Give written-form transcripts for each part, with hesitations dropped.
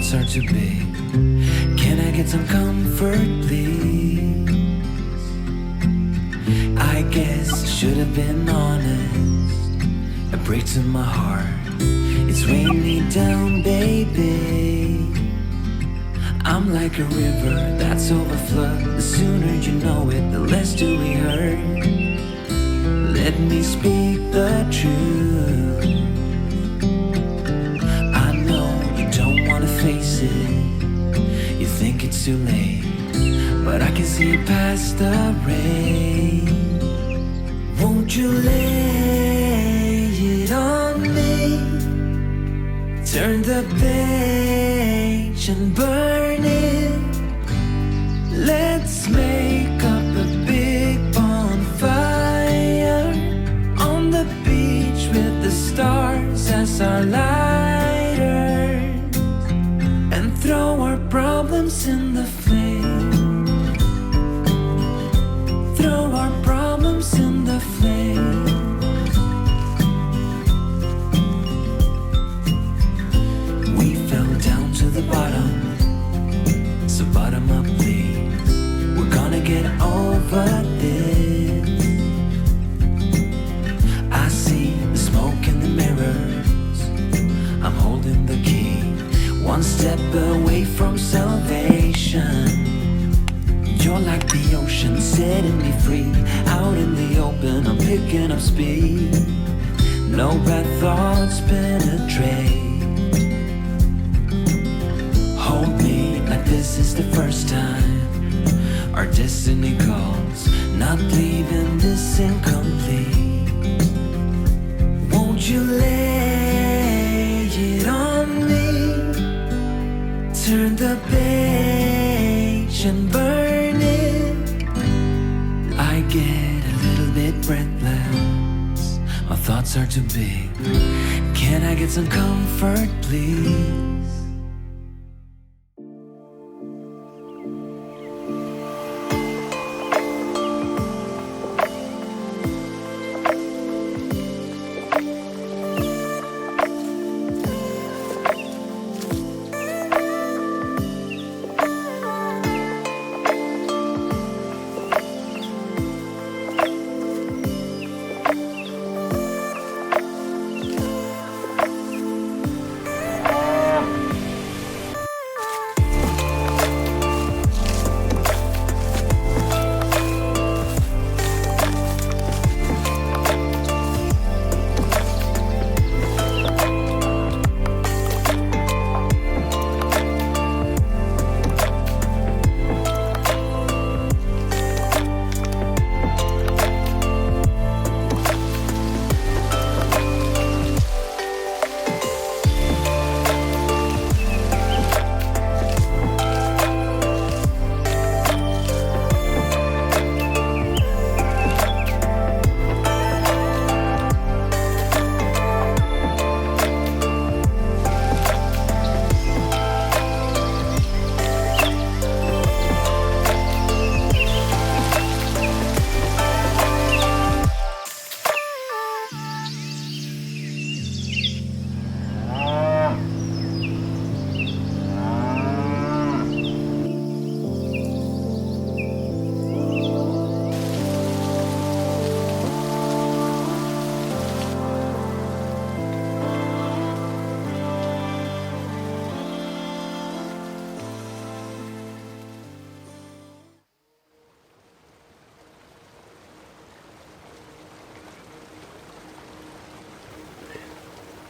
thoughts are too big. Can I get some comfort, please? I guess I should have been honest. It breaks in my heart. It's weighing me down, baby. I'm like a river that's overflowed. The sooner you know it, the less do we hurt. Let me speak the truth. I know you don't wanna face it. You think it's too late, but I can see past the rain. Won't you lay it on me? Turn the page and burn it. Let's make up a big bonfire on the beach with the stars as our lighters, and throw our problems in the flame. Throw our problems in the flame. We fell down to the bottom, so bottom up please. We're gonna get over this. I see the smoke in the mirrors. I'm holding the key, one step away from salvation. You're like the ocean, setting me free. Out in the open, I'm picking up speed. No bad thoughts penetrate. Hold me like this is the first time. Our destiny calls, not leaving this incomplete. Won't you lay it on me? Turn the page and burn it. I get a little bit breathless. My thoughts are too big. Can I get some comfort, please?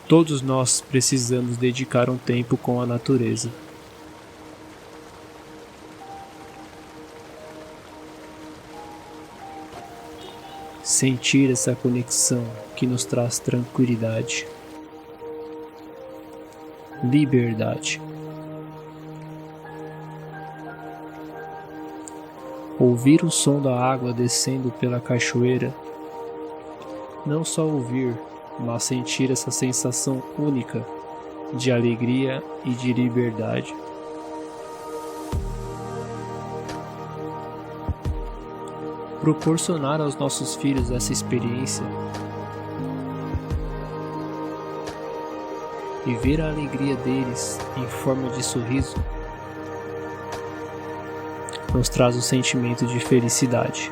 Todos nós precisamos dedicar um tempo com a natureza. Sentir essa conexão que nos traz tranquilidade, liberdade. Ouvir o som da água descendo pela cachoeira. Não só ouvir, mas sentir essa sensação única de alegria e de liberdade. Proporcionar aos nossos filhos essa experiência e ver a alegria deles em forma de sorriso nos traz um sentimento de felicidade.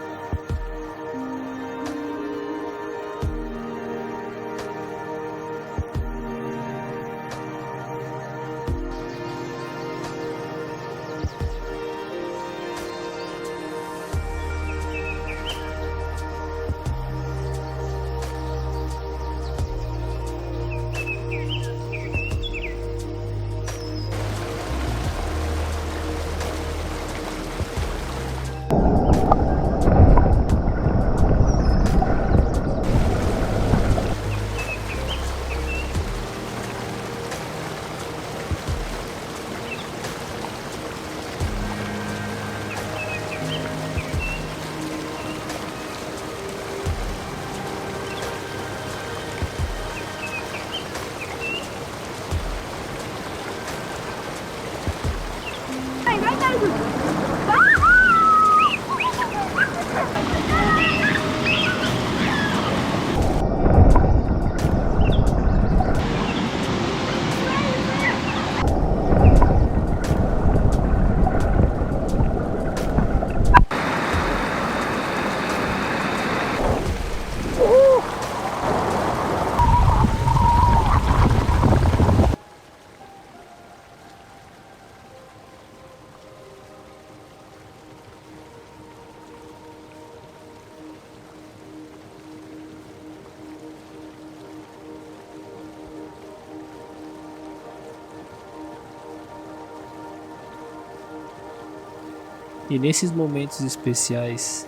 E nesses momentos especiais,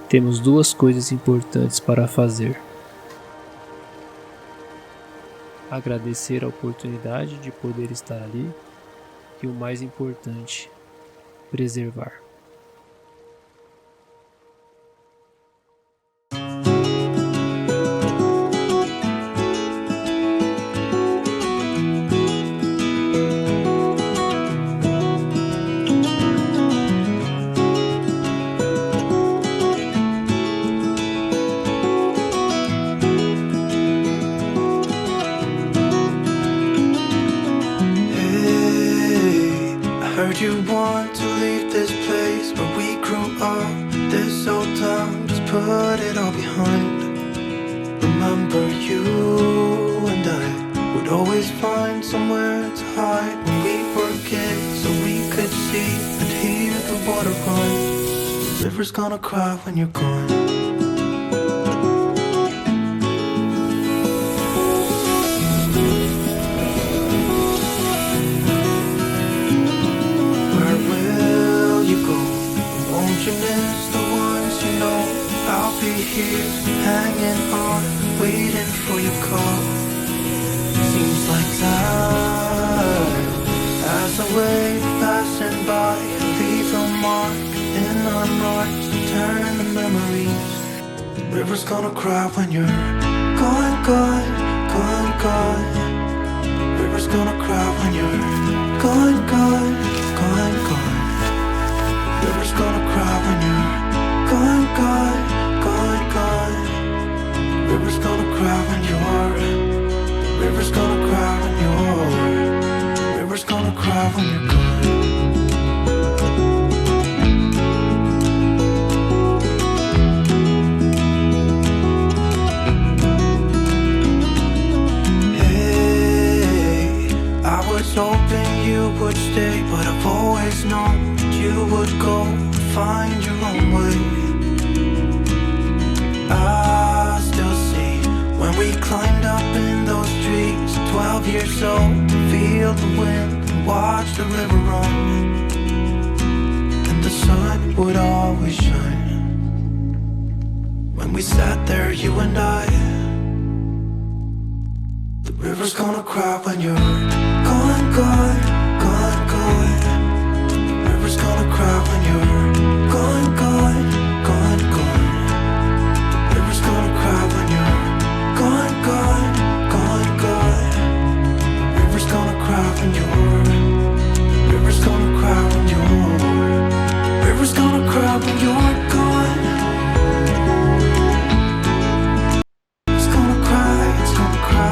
temos duas coisas importantes para fazer: agradecer a oportunidade de poder estar ali e, o mais importante, preservar. You want to leave this place where we grew up, this old town, just put it all behind. Remember you and I would always find somewhere to hide when we were kids, so we could see and hear the water run. The river's gonna cry when you're gone. Here, hanging on, waiting for your call. Seems like time as a wave passing by, leaves a mark in our hearts, turn to memories. The river's gonna cry when you're gone, gone, gone, gone. The river's gonna cry when you're gone, gone, gone, gone. The river's gonna cry when you're gone, gone. River's gonna cry when you're. River's gonna cry when you're. River's gonna cry when you're gone. Hey, I was hoping you would stay, but I've always known that you would go and find your own way. I still see when we climbed up in those trees, 12 years old, to feel the wind and watch the river run. And the sun would always shine when we sat there, you and I. The river's gonna cry when you're gone, gone, gone, gone. The river's gonna cry when you're gone, gone, gone, gone. River's gonna cry when you're gone, gone, gone, gone. River's gonna cry when you're. River's gonna cry when you're. River's gonna cry when you're gone. It's gonna cry, it's gonna cry.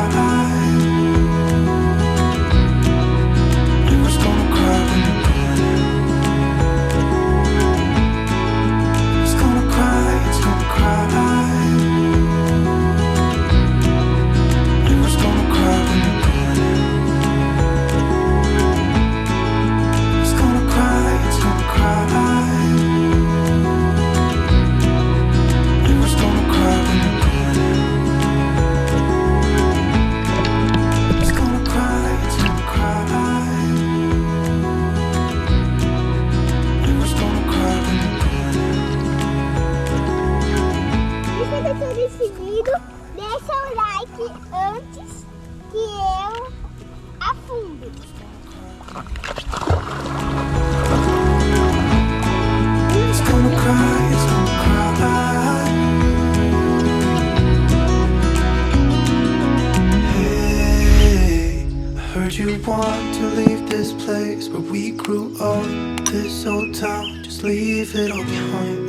time to leave this place where we grew up. This old town, just leave it all behind.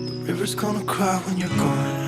The river's gonna cry when you're gone.